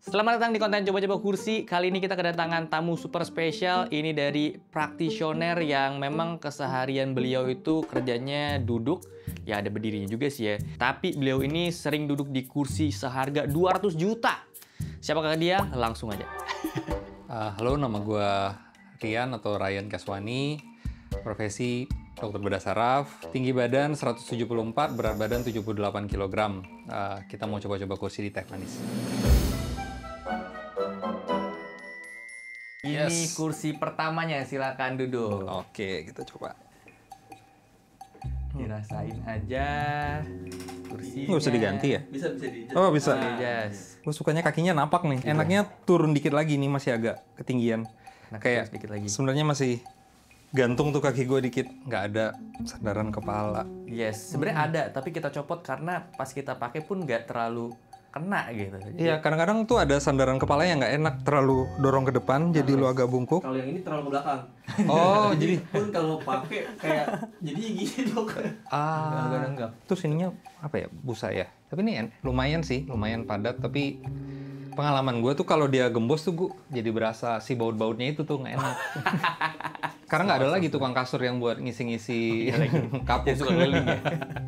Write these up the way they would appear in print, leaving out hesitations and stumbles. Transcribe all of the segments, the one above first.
Selamat datang di konten Coba-Coba Kursi. Kali ini kita kedatangan tamu super spesial. Ini dari praktisioner yang memang keseharian beliau itu kerjanya duduk. Ya ada berdirinya juga sih ya. Tapi beliau ini sering duduk di kursi seharga 200 juta. Siapakah dia? Langsung aja. Halo, nama gue Rian atau Ryan Kaswani. Profesi dokter bedah saraf. Tinggi badan 174, berat badan 78 kg. Kita mau coba-coba kursi di Teh Manis. Ini kursi pertamanya, silakan duduk. Oke, kita coba. Dirasain aja kursinya. Nggak usah diganti ya? Bisa di Oh, bisa. Yes. Gue sukanya kakinya napak nih. Enaknya turun dikit lagi nih, masih agak ketinggian. Nah, Kayak sedikit lagi. sebenarnya masih gantung tuh kaki gue dikit. Nggak ada sandaran kepala. Yes, sebenarnya ada, tapi kita copot karena pas kita pakai pun nggak terlalu kena gitu. Iya, kadang-kadang tuh ada sandaran kepala yang nggak enak, terlalu dorong ke depan, jadi lu agak bungkuk. Kalau yang ini terlalu ke belakang. Oh, jadi Pun kalau pakai kayak jadi gini dong. Enggak. terus ininya apa ya, busa ya. Tapi ini lumayan sih, lumayan padat. Tapi pengalaman gue tuh kalau dia gembos tuh gue jadi berasa si baut-bautnya itu tuh nggak enak. Karena nggak ada lagi tukang kasur yang buat ngisi-ngisi kapuk. Suka keliling ya.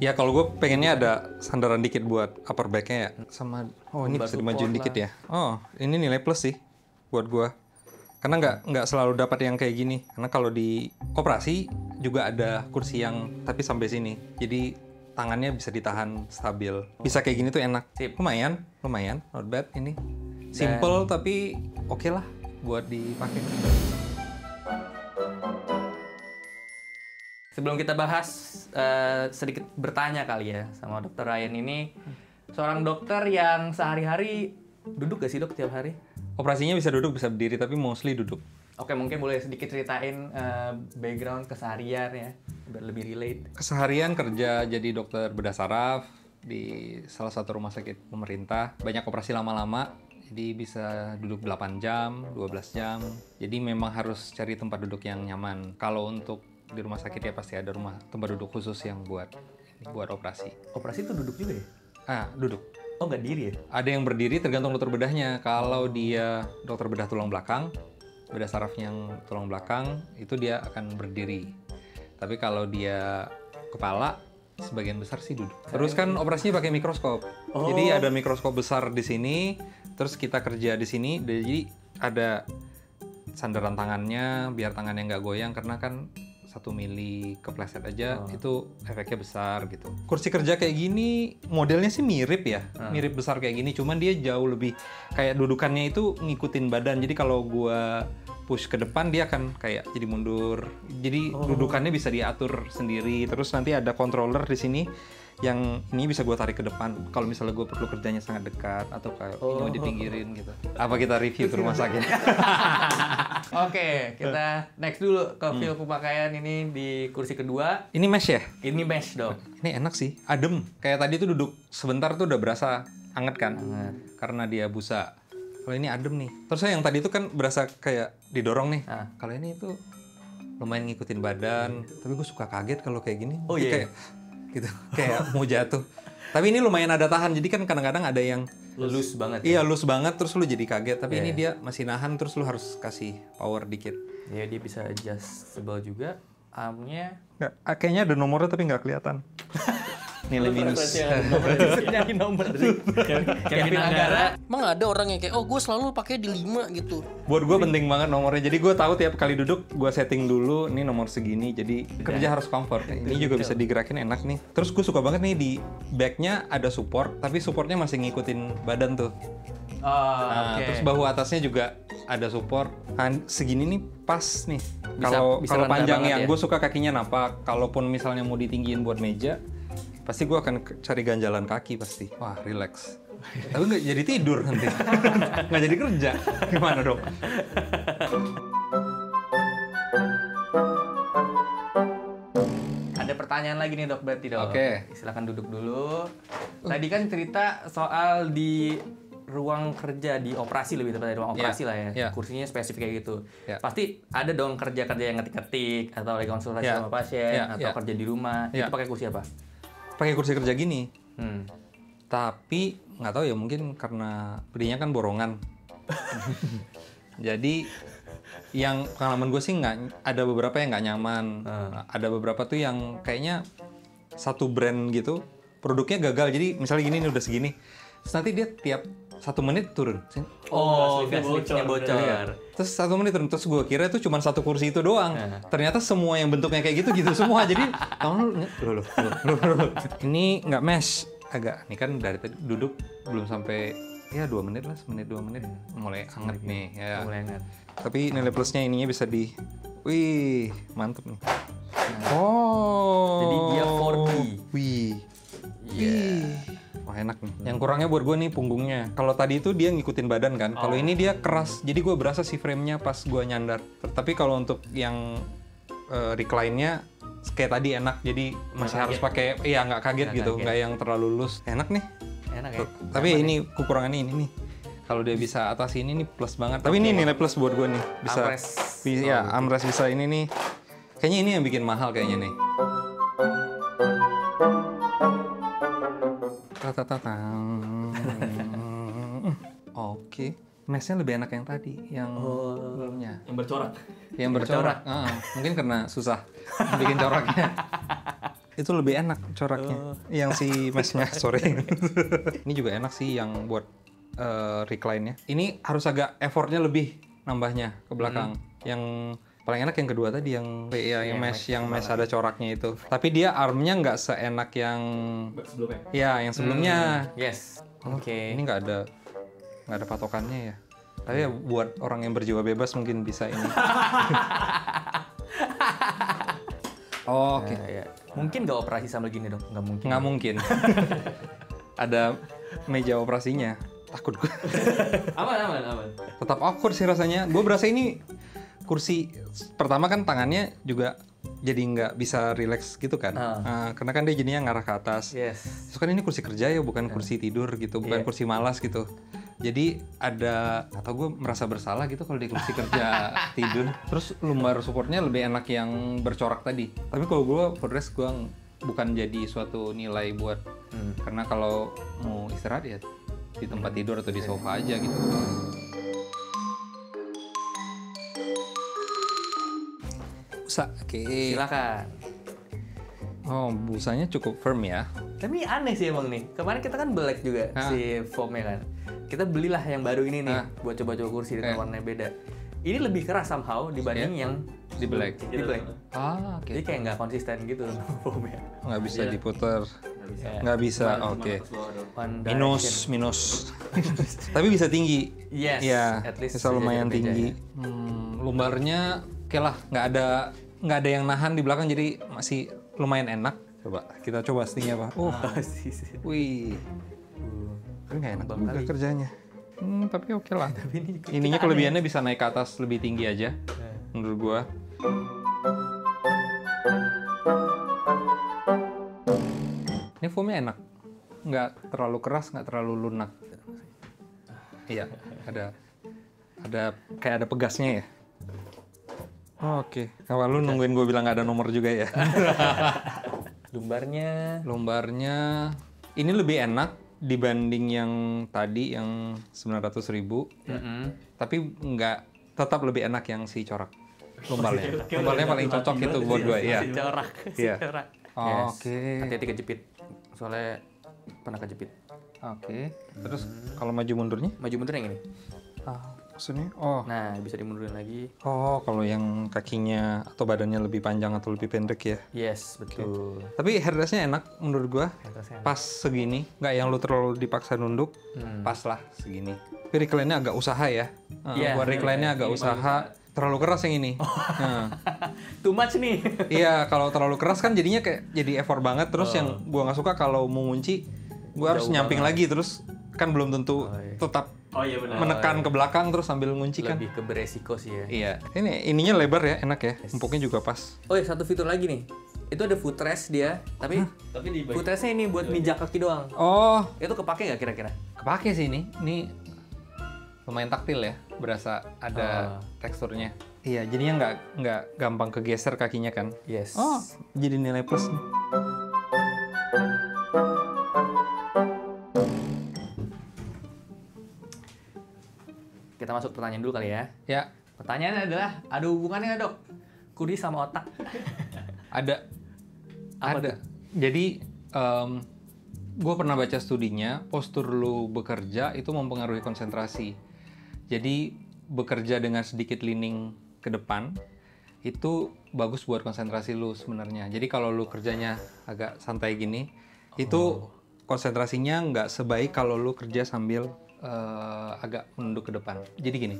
Ya kalau gue pengennya ada sandaran dikit buat upper back-nya ya. Sama, oh ini bisa Support dimajuin lah. dikit ya. Oh, ini nilai plus sih buat gue. Karena nggak selalu dapat yang kayak gini. Karena kalau di operasi juga ada kursi yang tapi sampai sini. Jadi tangannya bisa ditahan stabil. Bisa kayak gini tuh enak. Sip. Lumayan, not bad ini. Simple tapi oke lah buat dipakai. Sebelum kita bahas, sedikit bertanya kali ya sama Dokter Ryan ini. Seorang dokter yang sehari-hari duduk gak sih dok tiap hari? Operasinya bisa duduk, bisa berdiri, tapi mostly duduk. Oke, mungkin boleh sedikit ceritain background keseharian ya, biar lebih relate. Keseharian kerja jadi dokter bedah saraf di salah satu rumah sakit pemerintah. Banyak operasi lama-lama, jadi bisa duduk 8 jam, 12 jam. Jadi memang harus cari tempat duduk yang nyaman. Kalau untuk di rumah sakit ya pasti ada tempat duduk khusus yang buat operasi. Operasi itu duduk juga ya? Duduk. Oh, nggak diri ya? Ada yang berdiri tergantung dokter bedahnya. Kalau dia dokter bedah tulang belakang, bedah sarafnya yang tulang belakang, itu dia akan berdiri. Tapi kalau dia kepala, sebagian besar sih duduk. Terus kan operasinya pakai mikroskop. Jadi ada mikroskop besar di sini, terus kita kerja di sini, jadi ada sandaran tangannya biar tangannya nggak goyang karena kan 1 mili kepleset aja itu efeknya besar gitu. Kursi kerja kayak gini modelnya sih mirip ya, mirip besar kayak gini, cuman dia jauh lebih kayak dudukannya itu ngikutin badan. Jadi kalau gua push ke depan dia akan kayak jadi mundur. Jadi dudukannya bisa diatur sendiri. Terus nanti ada controller di sini yang ini bisa gue tarik ke depan kalau misalnya gue perlu kerjanya sangat dekat atau kayak ini mau dipinggirin gitu. Apa kita review ke rumah sakit? Oke, kita next dulu ke feel pemakaian ini di kursi kedua. Ini mesh ya? Ini mesh dong. Ini enak sih, adem. Kayak tadi tuh duduk sebentar tuh udah berasa anget kan? Karena dia busa. Kalau ini adem nih. Terus yang tadi tuh kan berasa kayak didorong nih. Kalau ini tuh lumayan ngikutin badan. Tapi gue suka kaget kalau kayak gini. Oh iya. Kayak gitu, kayak mau jatuh. Tapi ini lumayan ada tahan. Jadi kan kadang-kadang ada yang Loose banget. iya loose banget terus lu jadi kaget. Tapi ini dia masih nahan terus lu harus kasih power dikit. Ya, dia bisa adjustable juga. Armnya Kayaknya ada nomornya tapi nggak kelihatan. Nilai minus. nyari nomor dari Kevin Anggara. Emang ada orang yang kayak, oh gue selalu pakai di 5 gitu. Buat gue penting banget nomornya. Jadi gue tahu tiap kali duduk gue setting dulu ini nomor segini. Jadi kerja harus comfort. Ini juga bisa digerakin enak nih. Terus gue suka banget nih di backnya ada support, tapi supportnya masih ngikutin badan tuh. Terus bahu atasnya juga ada support. Segini nih pas nih. Kalau bisa rendah panjang banget ya, ya. gue suka kakinya napak. Kalaupun misalnya mau ditinggiin buat meja, pasti gue akan cari ganjalan kaki pasti. Wah, relax. Tapi nggak jadi tidur nanti. Nggak jadi kerja. Gimana dong? Ada pertanyaan lagi nih dok, berarti dok. Oke. Silakan duduk dulu. Tadi kan cerita soal di ruang kerja, di operasi lebih tepatnya ruang operasi lah ya. Iya. Kursinya spesifik kayak gitu. Iya. Pasti ada dong kerja-kerja yang ngetik-ngetik atau lagi konsultasi Iya. sama pasien Iya, atau iya. kerja di rumah. Iya. Itu pakai kursi apa? Pakai kursi kerja gini. Tapi nggak tahu ya, mungkin karena belinya kan borongan. Jadi yang pengalaman gue sih nggak, ada beberapa yang nggak nyaman. Ada beberapa tuh yang kayaknya satu brand gitu produknya gagal. Jadi misalnya gini nih udah segini, terus nanti dia tiap 1 menit turun. Oh, gasnya bocor. Terus 1 menit turun, terus gue kira itu cuma satu kursi itu doang. Ternyata semua yang bentuknya kayak gitu semua. Jadi loh. Ini nggak mesh agak. Ini kan dari tadi duduk belum sampai ya 2 menit lah, 1 menit 2 menit mulai hangat nih ya. Mulai hangat. Tapi nilai plusnya ininya bisa wih, mantep nih. Oh. Jadi dia 4D. Wih. Iya. Wah, enak nih. Yang kurangnya buat gue nih punggungnya. Kalau tadi itu dia ngikutin badan kan. Kalau ini dia keras. Jadi gue berasa si frame-nya pas gue nyandar. Tapi kalau untuk yang recline-nya kayak tadi enak. Jadi masih harus pakai, iya nggak kaget gitu. Nggak yang terlalu loose. Enak nih. Enak ya. Tapi ini kekurangannya ini nih. Kalau dia bisa atasi ini nih plus banget. Tapi ini nilai plus buat gue nih. Bisa. Ya, armrest bisa ini nih. Kayaknya ini yang bikin mahal kayaknya nih. Oke. Meshnya lebih enak yang tadi, yang sebelumnya. Yang bercorak. Yang bercorak. Mungkin karena susah bikin coraknya. Itu lebih enak coraknya. Yang si meshnya, sorry. Ini juga enak sih yang buat recline-nya. Ini harus agak effortnya lebih nambahnya ke belakang. Yang paling enak yang kedua tadi, yang mesh ada coraknya itu. Tapi dia armnya nggak seenak yang Sebelumnya. ya yang sebelumnya. Yes. Oke. Ini nggak ada patokannya ya. Tapi ya buat orang yang berjiwa bebas mungkin bisa ini. Oke. Ya. Mungkin nggak operasi sambil gini dong? Nggak mungkin. Nggak mungkin. Ada meja operasinya. Takut gue. Aman. Tetap awkward sih rasanya. Gue berasa ini kursi pertama kan tangannya juga jadi nggak bisa relax gitu kan. Karena kan dia jadinya ngarah ke atas. Yes. Terus kan ini kursi kerja ya, bukan kursi tidur gitu, bukan kursi malas gitu. Jadi ada, atau gue merasa bersalah gitu kalau di kursi kerja tidur. Terus lumbar supportnya lebih enak yang bercorak tadi. Tapi kalau gue footrest gue bukan jadi suatu nilai buat, karena kalau mau istirahat ya di tempat tidur atau di sofa aja gitu. Busa, oke. Silakan. Oh, busanya cukup firm ya. Tapi aneh sih emang nih. Kemarin kita kan black juga si foamnya kan. Kita belilah yang baru ini nih buat coba-coba kursi dengan warna beda. Ini lebih keras somehow dibanding yang di black. Di black. Oke. Jadi kayak nggak konsisten gitu foamnya. Nggak bisa diputer. Nggak bisa. Oke. Minus. Tapi bisa tinggi. Yes. Ya, At least bisa lumayan tinggi. Lumbarnya oke lah. Nggak ada yang nahan di belakang, jadi masih lumayan enak. Coba kita coba setinggi apa. Wih. Tapi nggak enak juga kerjanya. Tapi oke lah. Ininya kelebihannya bisa naik ke atas lebih tinggi aja, menurut gua. Ini foamnya enak, nggak terlalu keras, nggak terlalu lunak. Iya, ada kayak ada pegasnya ya. Oke. Kalau lu nungguin gue bilang nggak ada nomor juga ya. Lumbarnya ini lebih enak dibanding yang tadi yang 900.000. Tapi tetap lebih enak yang si corak. Lumbarnya paling cocok itu buat gue ya. Si corak. Iya. Oke. Hati-hati kejepit. Soalnya pernah kejepit. Oke. Terus kalau maju mundurnya? Maju mundur yang ini. Maksudnya? Nah, bisa dimundurin lagi. Kalau yang kakinya atau badannya lebih panjang atau lebih pendek ya? Yes, betul. Tapi headrestnya enak menurut gua. Pas segini, nggak yang lu terlalu dipaksa nunduk. Pas lah segini. Tapi recline-nya agak usaha ya. Buat recline-nya agak usaha. Terlalu keras yang ini. Too much nih. Iya, kalau terlalu keras kan jadinya kayak jadi effort banget. Terus yang gua nggak suka kalau mau ngunci, gua harus nyamping lagi. Terus kan belum tentu tetap menekan ke belakang terus sambil ngunci kan. Lebih ke beresiko sih ya. Iya. Ininya lebar ya, enak ya. Empuknya juga pas. Oh ya, satu fitur lagi nih. Itu ada footrest dia, tapi di footrestnya ini buat mijak kaki doang. Oh, itu kepake nggak kira-kira? Kepake sih ini. Ini lumayan taktil ya, berasa ada teksturnya. Iya, jadinya nggak gampang kegeser kakinya kan. Yes. Oh, jadi nilai plus nih. kita masuk pertanyaan dulu kali ya. Ya, Pertanyaannya adalah, ada hubungannya nggak, Dok? Kursi sama otak? ada. Apa Ada. Jadi, gue pernah baca studinya, postur lu bekerja itu mempengaruhi konsentrasi. Jadi, bekerja dengan sedikit leaning ke depan, itu bagus buat konsentrasi lu sebenarnya. Jadi, kalau lu kerjanya agak santai gini, itu konsentrasinya nggak sebaik kalau lu kerja sambil agak menunduk ke depan. Jadi gini,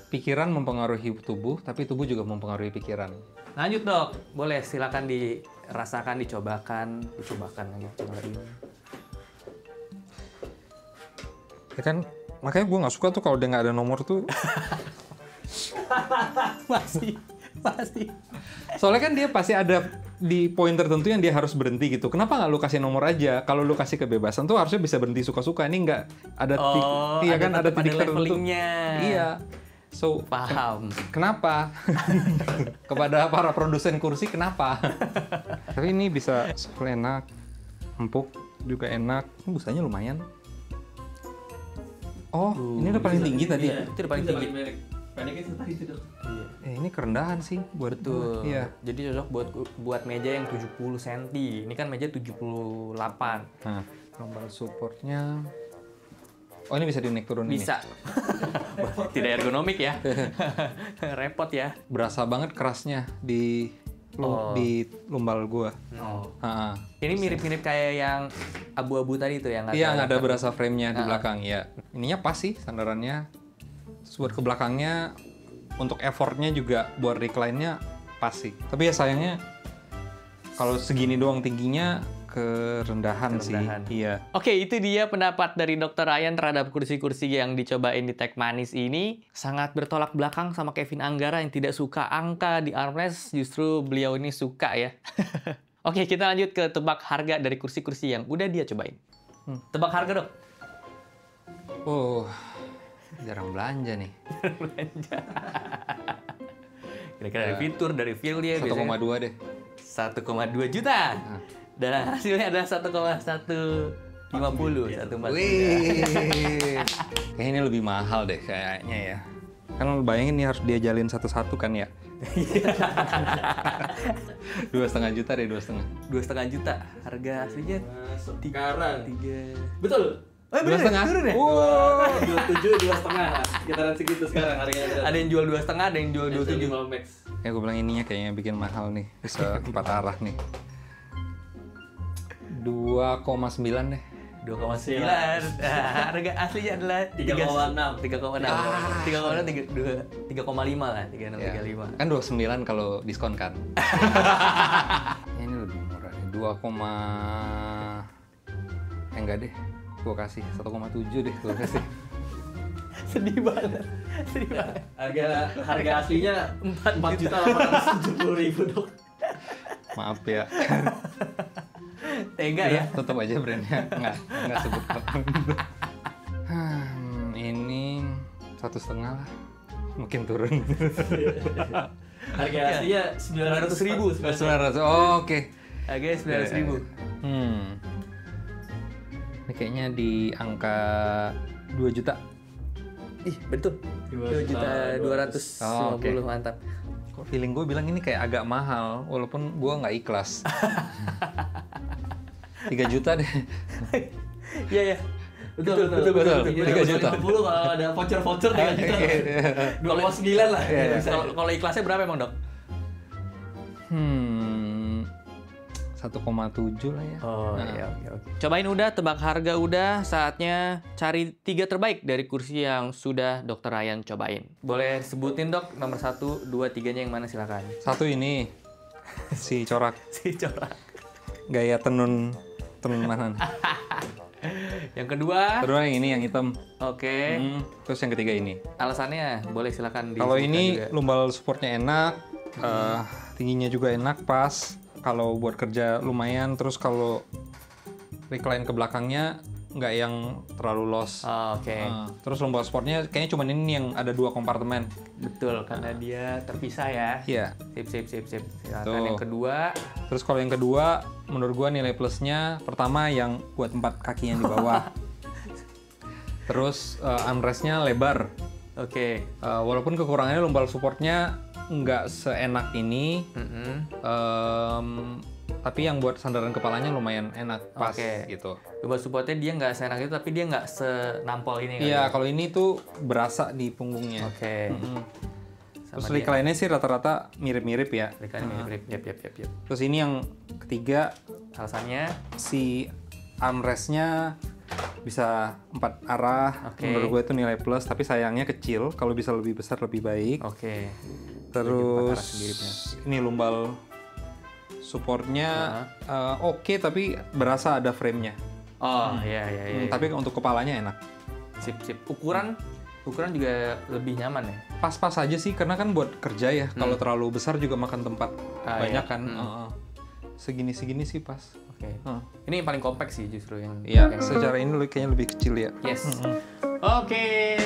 pikiran mempengaruhi tubuh, tapi tubuh juga mempengaruhi pikiran. Lanjut, Dok. Boleh, silakan dirasakan, dicobakan aja. Cobain. Ya kan, makanya gue nggak suka tuh kalau dia nggak ada nomor tuh. Masih. Soalnya kan dia pasti ada di poin tertentu yang dia harus berhenti gitu. Kenapa nggak lu kasih nomor aja? Kalau lu kasih kebebasan tuh harusnya bisa berhenti suka-suka. Ini nggak ada iya kan ada titik tertentu. levelingnya. Iya. So, Paham. kenapa? Kepada para produsen kursi kenapa? Tapi ini bisa super enak, empuk juga enak. Ini busanya lumayan. Oh, ini udah paling tinggi tadi. Iya, Itu udah paling tinggi. Pendeknya itu tadi itu, Dok. Ini kerendahan sih buat Betul. Iya. Jadi cocok buat meja yang 70 cm. Ini kan meja 78. Nah, lumbar supportnya. Oh, ini bisa dinaik turun ini. Bisa. Tidak ergonomik ya. Repot ya. Berasa banget kerasnya di di lumbar gua. Oh. Ah, ah. Ini mirip-mirip kayak yang abu-abu tadi tuh yang Iya, nggak ada berasa frame-nya di belakang ya. Ininya pas sih sandarannya. Terus buat ke belakangnya untuk effortnya juga buat recline-nya pas sih. Tapi ya sayangnya kalau segini doang tingginya kerendahan sih. Iya. Oke, itu dia pendapat dari Dr. Ryan terhadap kursi-kursi yang dicobain di Tech Manis ini. Sangat bertolak belakang sama Kevin Anggara yang tidak suka angka di armrest. Justru beliau ini suka ya. Oke, kita lanjut ke tebak harga dari kursi-kursi yang udah dia cobain. Tebak harga, Dok. Oh, jarang belanja nih. Kira-kira dari fitur, dari feel-nya 1,2 biasanya. deh. 1,2 juta. Dan hasilnya adalah 1,150. 1,4. Wih. Kayaknya ini lebih mahal deh kayaknya ya. Kan lu bayangin nih harus dia jalin satu-satu kan ya. 2,5 juta deh, 2,5. 2,5 juta. Harga aslinya Sekarang. 3. Betul. Oh, Dua setengah. Turun ya? 27, 2,5. Sekitaran segitu sekarang harganya. Ada yang jual 2,5, ada yang jual 27. Max. Ya gue bilang ininya kayaknya bikin mahal nih. Bisa 4 arah nih. 2,9 deh. 2,9. Harga aslinya adalah 3,6. 3,5 lah, 36, Ya. 35. Kan 29 kalau diskon kan. Ini lebih murah nih. Enggak deh. Gue kasih 1,7 deh gue kasih. Sedih banget. Harga aslinya 4.870.000, Dok. Maaf ya. Tega ya. Tetap aja brandnya nggak sebut. Ini 1,5 lah. Mungkin turun. Harga aslinya 900.000. 900. Oh, oke. Harganya 900.000. Ini kayaknya di angka 2 juta. Ih, betul. 2.250.000. Oh, oke. Mantap. Kok feeling gue bilang ini kayak agak mahal, walaupun gue nggak ikhlas. 3 juta deh. Iya, ya. Betul. 3 juta. 50 kalau ada voucher 3 juta. 2,9 lah. Kalau ikhlasnya berapa emang, Dok? 1,7 lah ya. Oh, iya, oke. Cobain udah, tebak harga udah, saatnya cari 3 terbaik dari kursi yang sudah Dr. Ryan cobain. Boleh sebutin, Dok, nomor 1, 2, 3-nya yang mana silakan. Satu ini si corak Si corak. gaya tenun mana? Yang kedua, Kedua yang ini yang hitam. oke. Terus yang ketiga ini. Alasannya boleh silakan Kalau disebutkan ini juga. lumbar supportnya enak, tingginya juga enak pas. Kalau buat kerja lumayan. Terus kalau recline ke belakangnya nggak yang terlalu loss. Oh, oke. Terus lumbar supportnya kayaknya cuma ini yang ada 2 kompartemen. Betul, karena dia terpisah ya. Iya. Sip. Silakan Tuh. yang kedua. Terus kalau yang kedua, menurut gua nilai plusnya pertama yang buat tempat kakinya di bawah. Terus armrestnya lebar. Oke. Walaupun kekurangannya lumbar supportnya nggak seenak ini, tapi yang buat sandaran kepalanya lumayan enak, pas gitu. Lumbar supportnya dia nggak seenak itu, tapi dia nggak senampol ini. Iya, kalau ini tuh berasa di punggungnya. Oke. Terus recline-nya sih rata-rata mirip-mirip ya. Recline mirip. Yap. Terus ini yang ketiga, Alasannya? si armrest-nya bisa 4 arah. Menurut gue itu nilai plus, tapi sayangnya kecil. Kalau bisa lebih besar lebih baik. Oke. Terus ini lumbar supportnya oke, tapi berasa ada frame-nya. Oh iya. Tapi untuk kepalanya enak. Sip. Ukuran juga lebih nyaman ya. Pas-pas aja sih, karena kan buat kerja ya. Kalau terlalu besar juga makan tempat banyak kan. Segini-segini sih pas. Oke. Ini yang paling compact sih justru yang. Iya, secara ini kayaknya lebih kecil ya. Yes. Oke.